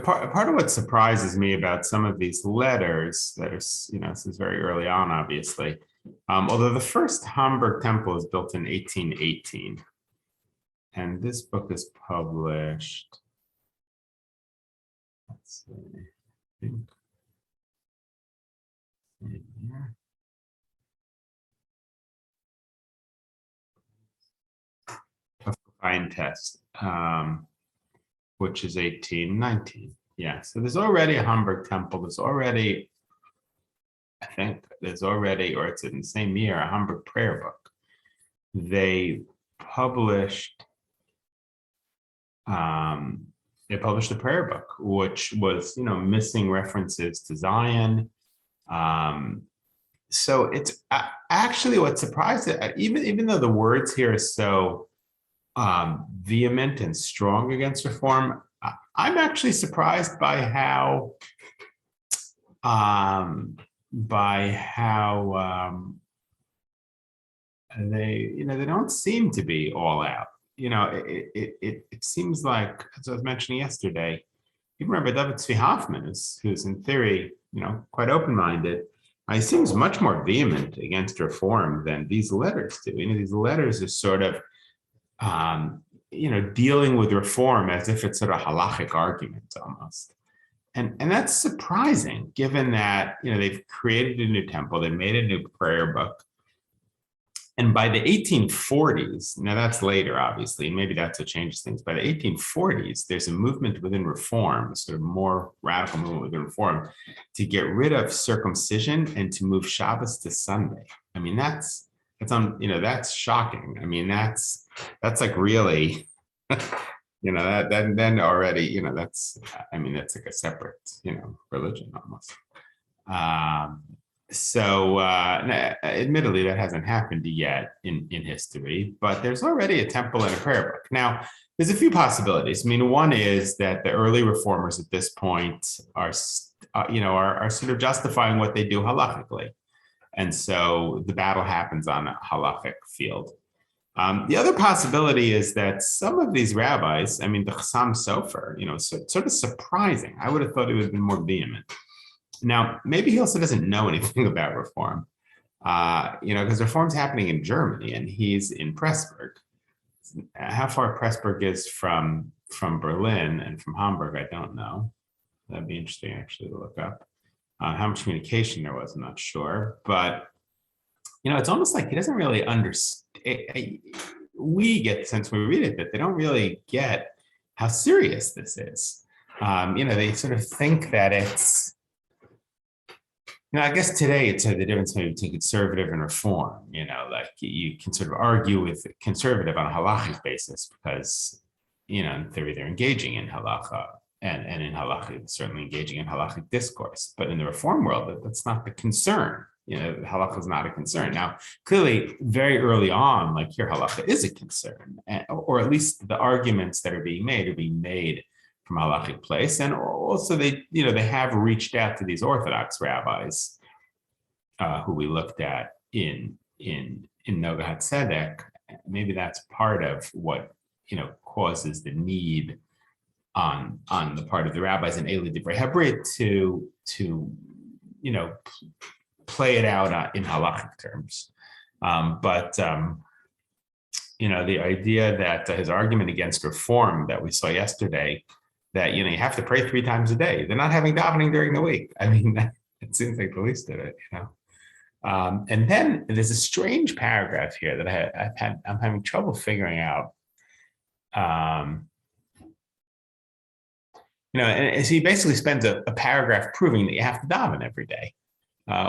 Part of what surprises me about some of these letters that are, this is very early on, obviously, although the first Hamburg temple is built in 1818, and this book is published, let's see, I think, Fine test, which is 1819. Yeah, so there's already a Hamburg temple. There's already, I think, or it's in the same year, a Hamburg prayer book. They published, a prayer book, which was, missing references to Zion. So it's actually what surprised it, even though the words here are so vehement and strong against reform, I'm actually surprised by how they don't seem to be all out. It seems like, as I was mentioning yesterday, even Rabbi David Tzvi Hoffman, who's in theory, quite open-minded, he seems much more vehement against reform than these letters do. These letters are sort of, dealing with reform as if it's sort of halachic arguments almost. And that's surprising, given that, they've created a new temple, they made a new prayer book. And by the 1840s, now that's later, obviously, and maybe that's what changes things. By the 1840s, there's a movement within reform, a sort of more radical movement within reform, to get rid of circumcision and to move Shabbos to Sunday. I mean, that's shocking. I mean, that's like really, then already, that's like a separate, religion almost. So admittedly, that hasn't happened yet in history, but there's already a temple and a prayer book. Now, there's a few possibilities. I mean, one is that the early reformers at this point are sort of justifying what they do halachically. And so the battle happens on a halachic field. The other possibility is that some of these rabbis, the Chassam Sofer, sort of surprising. I would have thought it would have been more vehement. Now, maybe he also doesn't know anything about reform, because reform's happening in Germany and he's in Pressburg. How far Pressburg is from Berlin and from Hamburg, I don't know. That'd be interesting actually to look up. How much communication there was, I'm not sure. But, it's almost like he doesn't really understand. We get the sense when we read it that they don't really get how serious this is. They sort of think that it's, I guess today it's the difference maybe between conservative and reform. Like you can sort of argue with conservative on a halachic basis because, in theory they're engaging in halacha and in halachic, certainly engaging in halachic discourse. But in the reform world, that's not the concern. Halacha is not a concern. Now, clearly, very early on, like here, halacha is a concern, or at least the arguments that are being made from a halachic place. And also they have reached out to these Orthodox rabbis who we looked at in Noga HaTzedek. Maybe that's part of what, causes the need on the part of the rabbis in Eile Divrei Habrit to play it out in halachic terms. But the idea that his argument against reform that we saw yesterday, that, you have to pray 3 times a day. They're not having davening during the week. It seems like the least of it, And then there's a strange paragraph here that I'm having trouble figuring out. And so he basically spends a paragraph proving that you have to daven every day,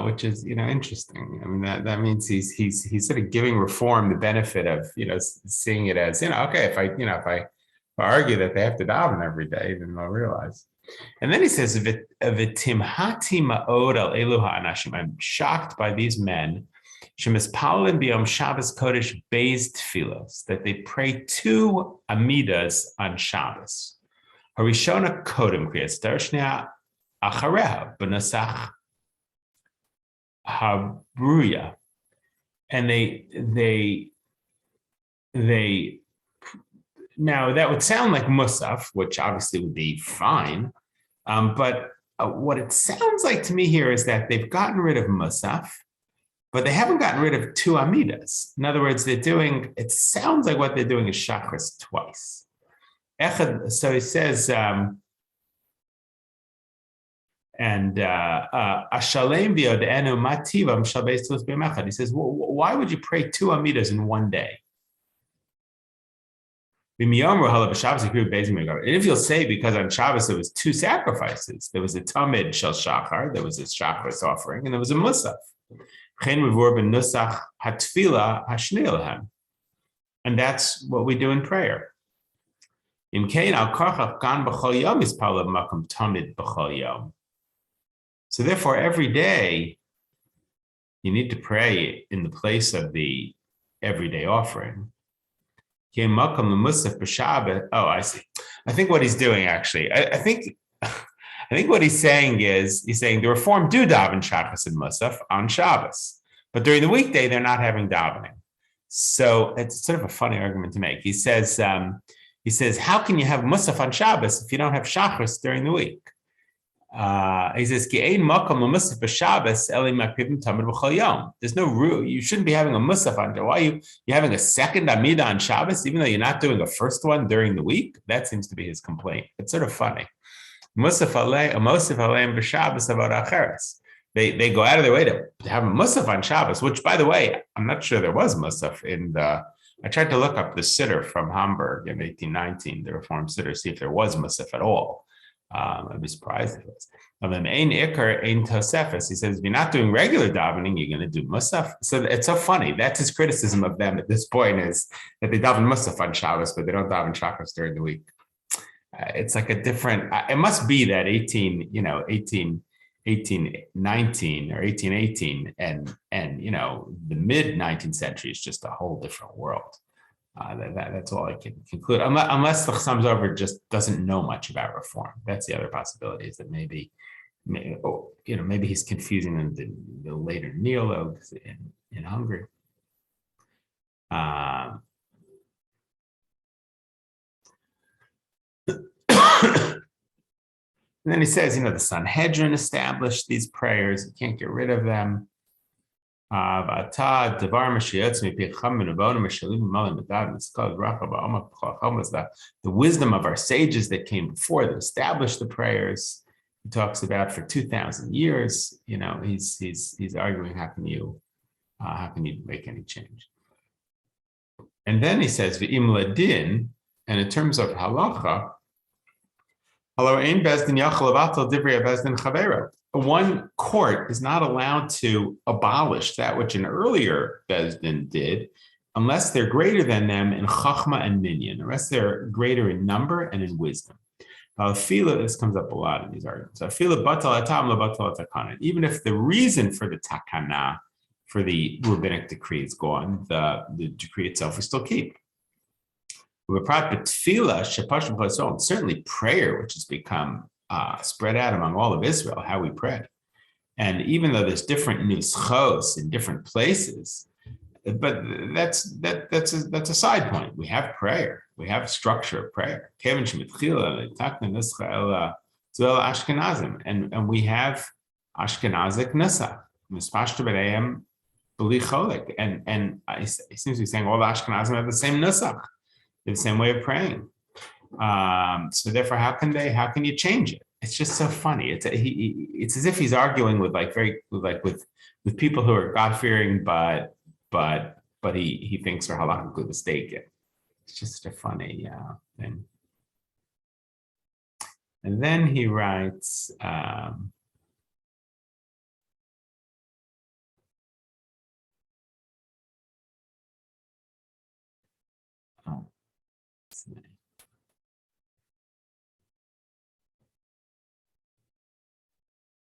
which is, interesting. That means he's sort of giving reform the benefit of, seeing it as, okay, if I argue that they have to daven every day, then they'll realize. And then he says, "V'timhati ma'od al elu ha'anashim." I'm shocked by these men. Shemispalin b'yom Shabbos Kodesh beis tfilos, that they pray 2 amidas on Shabbos. Harishona kodem kriyas darshnia achareha b'nasach habruya, and they now that would sound like musaf, which obviously would be fine, But what it sounds like to me here is that they've gotten rid of Musaf, but they haven't gotten rid of two Amidas. In other words, it sounds like what they're doing is Shachris twice. So he says, Ashalem v'yodenu mativam shal beis tefillos b'yom echad. He says, well, why would you pray two Amidas in one day? And if you'll say because on Shabbos there was two sacrifices, there was a Tamid Shel Shachar, there was a Shachris offering, and there was a Musaf. And that's what we do in prayer. So therefore, every day you need to pray in the place of the everyday offering. Oh, I see. I think what he's doing actually, I think what he's saying is the Reform do daven Shabbos and Musaf on Shabbos, but during the weekday they're not having davening. So it's sort of a funny argument to make. He says, how can you have Musaf on Shabbos if you don't have Shachris during the week? He says, there's no rule. You shouldn't be having a musaf on. Why are you having a second Amida on Shabbos, even though you're not doing a first one during the week? That seems to be his complaint. It's sort of funny. Musaf aleim b'Shabbos about acheres. They go out of their way to have a musaf on Shabbos, which, by the way, I'm not sure there was musaf in the. I tried to look up the siddur from Hamburg in 1819, the Reform siddur, see if there was musaf at all. I'd be surprised if it was. He says, if you're not doing regular davening, you're going to do musaf. So it's so funny. That's his criticism of them at this point, is that they daven musaf on Shabbos, but they don't daven Shabbos during the week. It's like a different, it must be that 1819 or 1818 and the mid 19th century is just a whole different world. That's all I can conclude, unless the Chassam Sofer just doesn't know much about Reform. That's the other possibility, is that maybe he's confusing the later neologues in Hungary. And then he says, the Sanhedrin established these prayers. You can't get rid of them. The wisdom of our sages that came before that established the prayers, he talks about for 2,000 years. He's arguing, how can you make any change? And then he says v'im ladin, and in terms of halacha, one court is not allowed to abolish that which an earlier Bezdin did unless they're greater than them in chachma and minyan, unless they're greater in number and in wisdom. This comes up a lot in these arguments. Even if the reason for the takana, for the rabbinic decree, is gone, the decree itself we still keep. Certainly prayer, which has become spread out among all of Israel, how we pray. And even though there's different nuschos in different places, but that's a side point. We have prayer. We have structure of prayer. And we have Ashkenazic nusach. And it seems to be saying all the Ashkenazim have the same nusach, the same way of praying. So therefore, how can you change it? It's just so funny. It's as if he's arguing with with people who are God-fearing, but he thinks are halachically mistaken. It's just a funny thing. And then he writes,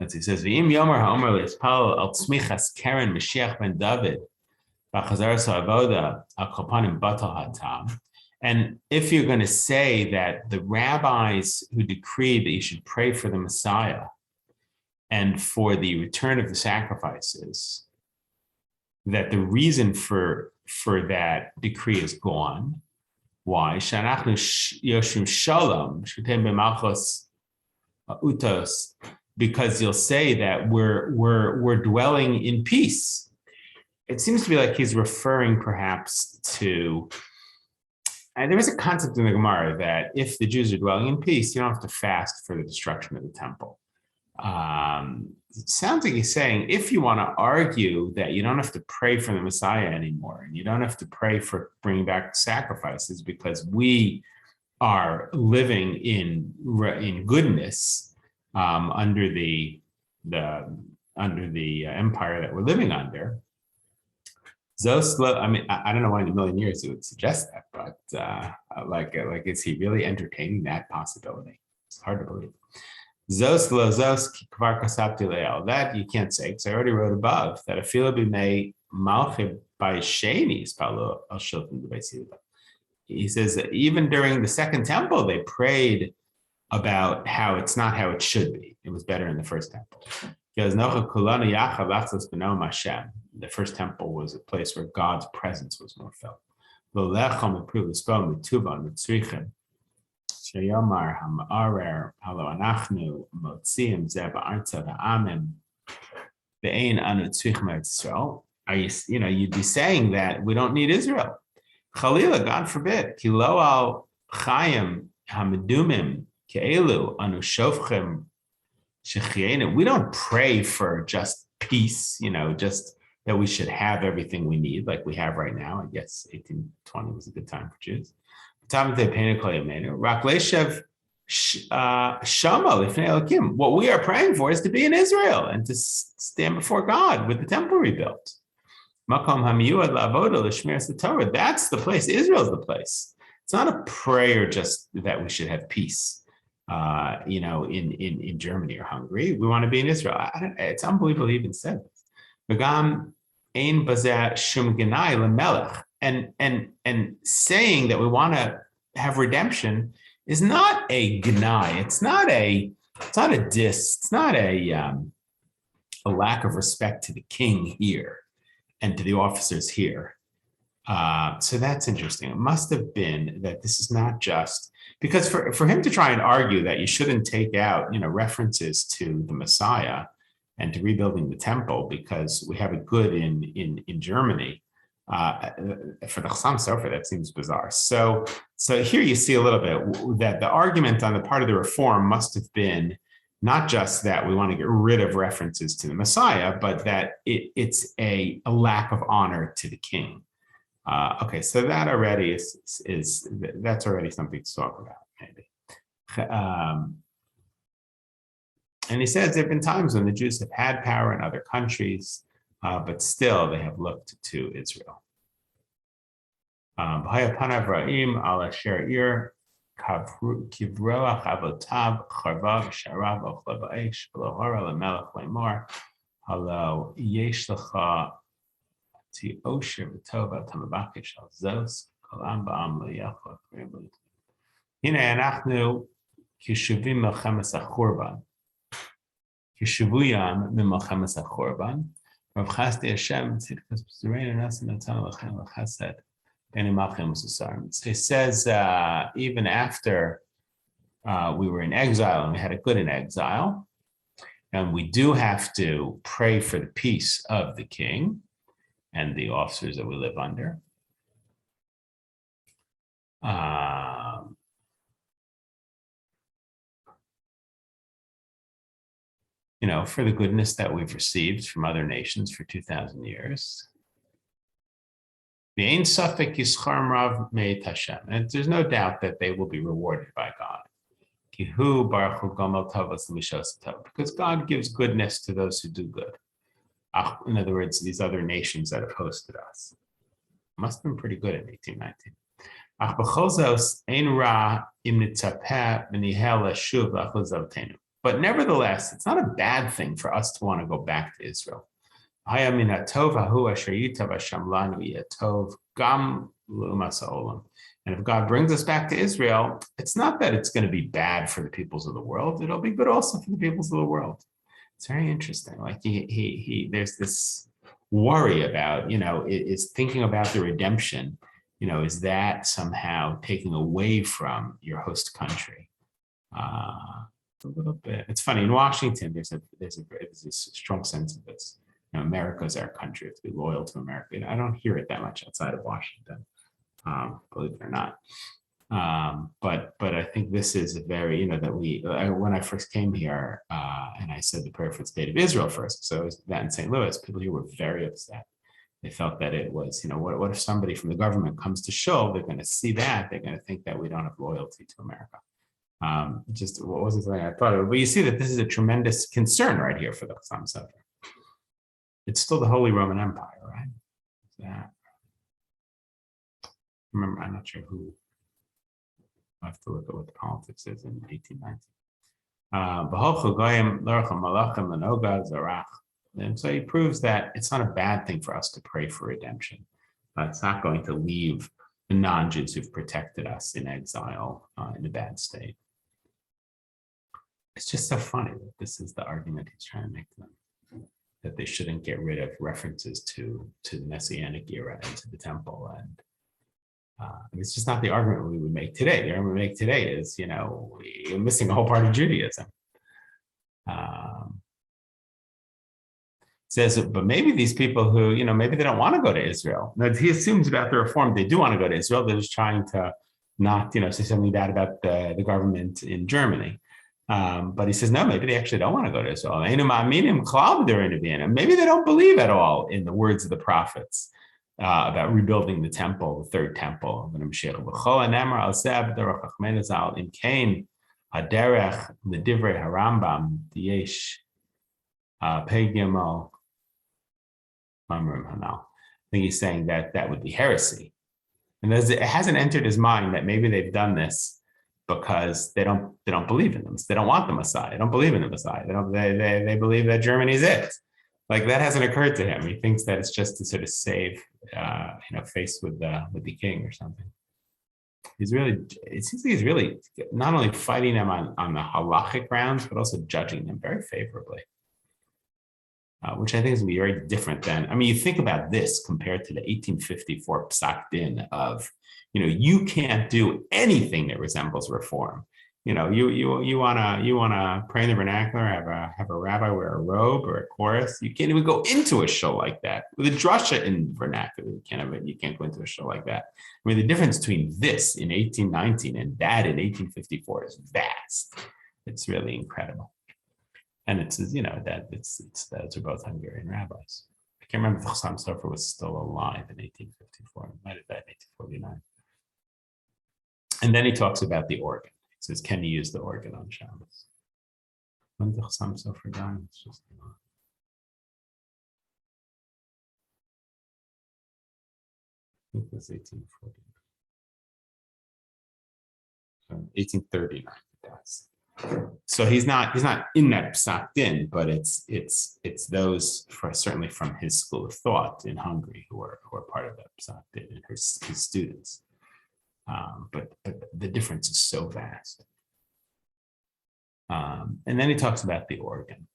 as he says, "V'im yomer ha'omer le'espal al tzmichas Karen Mashiach ben David b'chazaras ha'avoda al kopanim batal hatam." And if you're going to say that the rabbis who decreed that you should pray for the Messiah and for the return of the sacrifices, that the reason for that decree is gone. Why? Shanachnu yoshim shalom sh'tem b'malchus utos, because you'll say that we're dwelling in peace. It seems to be like he's referring perhaps to, and there is a concept in the Gemara that if the Jews are dwelling in peace, you don't have to fast for the destruction of the temple. It sounds like he's saying if you want to argue that you don't have to pray for the Messiah anymore, and you don't have to pray for bringing back sacrifices because we are living in goodness under the empire that we're living under. I mean, I don't know why in a million years it would suggest that, but like, is he really entertaining that possibility? It's hard to believe. That you can't say, because I already wrote above that he says that even during the second temple, they prayed about how it's not how it should be. It was better in the first temple. The first temple was a place where God's presence was more felt. You'd be saying that we don't need Israel. Chalila, God forbid. Kilo al chayim hamedumim ke'elu anu shofchem shechienu. We don't pray for just peace, just that we should have everything we need, like we have right now. I guess 1820 was a good time for Jews. What we are praying for is to be in Israel and to stand before God with the temple rebuilt. That's the place. Israel's the place. It's not a prayer just that we should have peace, in Germany or Hungary. We want to be in Israel. It's unbelievable he even said this. And saying that we want to have redemption is not a gnai. It's not a diss. It's not a lack of respect to the king here and to the officers here. So that's interesting. It must have been that this is not just because for him to try and argue that you shouldn't take out, references to the Messiah and to rebuilding the temple because we have it good in Germany. For the Chassam Sofer, that seems bizarre. So here you see a little bit that the argument on the part of the Reform must have been not just that we want to get rid of references to the Messiah, but that it's a lack of honor to the king. Okay, so that already that's already something to talk about, maybe. And he says there have been times when the Jews have had power in other countries, but still they have looked to Israel. Kishavuyam mimolchemes hachorban. Rav Chasdi Hashem tzidkas b'zrein anas natan lachem l'chased b'nei malchem u'susarim. So he says even after we were in exile and we had it good in exile, and we do have to pray for the peace of the king and the officers that we live under. For the goodness that we've received from other nations for 2,000 years. And there's no doubt that they will be rewarded by God. Because God gives goodness to those who do good. In other words, these other nations that have hosted us. Must have been pretty good in 1819. But nevertheless, it's not a bad thing for us to want to go back to Israel. And if God brings us back to Israel, it's not that it's going to be bad for the peoples of the world. It'll be good also for the peoples of the world. It's very interesting. Like there's this worry about, is thinking about the redemption, is that somehow taking away from your host country? a little bit. It's funny in Washington. There's a strong sense of this. America's our country. We have to be loyal to America. And I don't hear it that much outside of Washington, believe it or not. But I think this is a very, that when I first came here and I said the prayer for the state of Israel first, so it was that in St. Louis, people here were very upset. They felt that it was, what if somebody from the government comes to shul, they're going to see that, they're going to think that we don't have loyalty to America. Just what wasn't something I thought of, but you see that this is a tremendous concern right here for the Chassam Sofer. It's still the Holy Roman Empire, right? Yeah. Remember, I'm not sure who. I have to look at what the politics is in 1819. And so he proves that it's not a bad thing for us to pray for redemption. It's not going to leave the non-Jews who've protected us in exile in a bad state. It's just so funny that this is the argument he's trying to make to them, that they shouldn't get rid of references to the Messianic era and to the temple. And it's just not the argument we would make today. The argument we make today is, you're missing a whole part of Judaism. Says, but maybe these people who, maybe they don't want to go to Israel. Now, he assumes about the reform, they do want to go to Israel. They're just trying to not, say something bad about the government in Germany. But he says, no, maybe they actually don't want to go to Israel. Maybe they don't believe at all in the words of the prophets about rebuilding the temple, the third temple. I think he's saying that would be heresy. And it hasn't entered his mind that maybe they've done this because they don't believe in them. They don't want the Messiah. They don't believe in the Messiah. They believe that Germany is it. Like that hasn't occurred to him. He thinks that it's just to sort of save, face with the king or something. It seems like he's really not only fighting them on the halachic grounds, but also judging them very favorably. Which I think is going to be very different than, you think about this compared to the 1854 Psak Din of, you can't do anything that resembles reform. You wanna pray in the vernacular, have a rabbi wear a robe or a chorus. You can't even go into a show like that. With a drasha in vernacular, you can't go into a show like that. The difference between this in 1819 and that in 1854 is vast. It's really incredible. And it says, that those are both Hungarian rabbis. I can't remember if the Chassam Sofer was still alive in 1854. It might have died in 1849. And then he talks about the organ. He says, can you use the organ on Shabbos? When did the Chassam Sofer die? It's just I think it was 1840. So 1839 he dies. So he's not in that Psak Din, but it's those certainly from his school of thought in Hungary who are part of that Psak Din and his students. But the difference is so vast. And then he talks about the organ.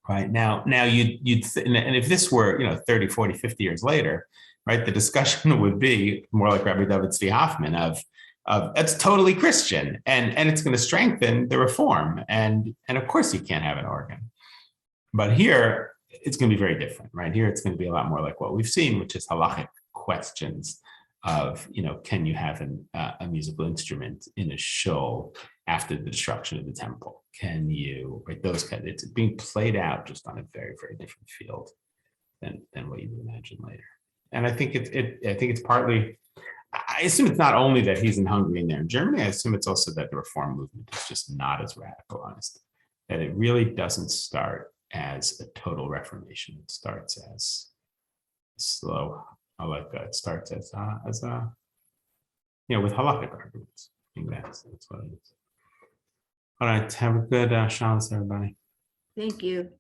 Right now you'd and if this were 30, 40, 50 years later, right, the discussion would be more like Rabbi David Tzvi Hoffman of it's totally Christian and it's going to strengthen the reform. And of course you can't have an organ. But here it's going to be very different, right? Here it's going to be a lot more like what we've seen, which is halachic questions of, can you have a musical instrument in a shul after the destruction of the temple? Can you, right? Those kinds, it's being played out just on a very, very different field than what you would imagine later. And I think it's partly, I assume it's not only that he's in Hungary and they're in Germany. I assume it's also that the reform movement is just not as radicalized, that it really doesn't start as a total reformation. It starts as slow. It starts as with halakhic arguments. I think that's what it is. All right, have a good Shabbos, everybody. Thank you.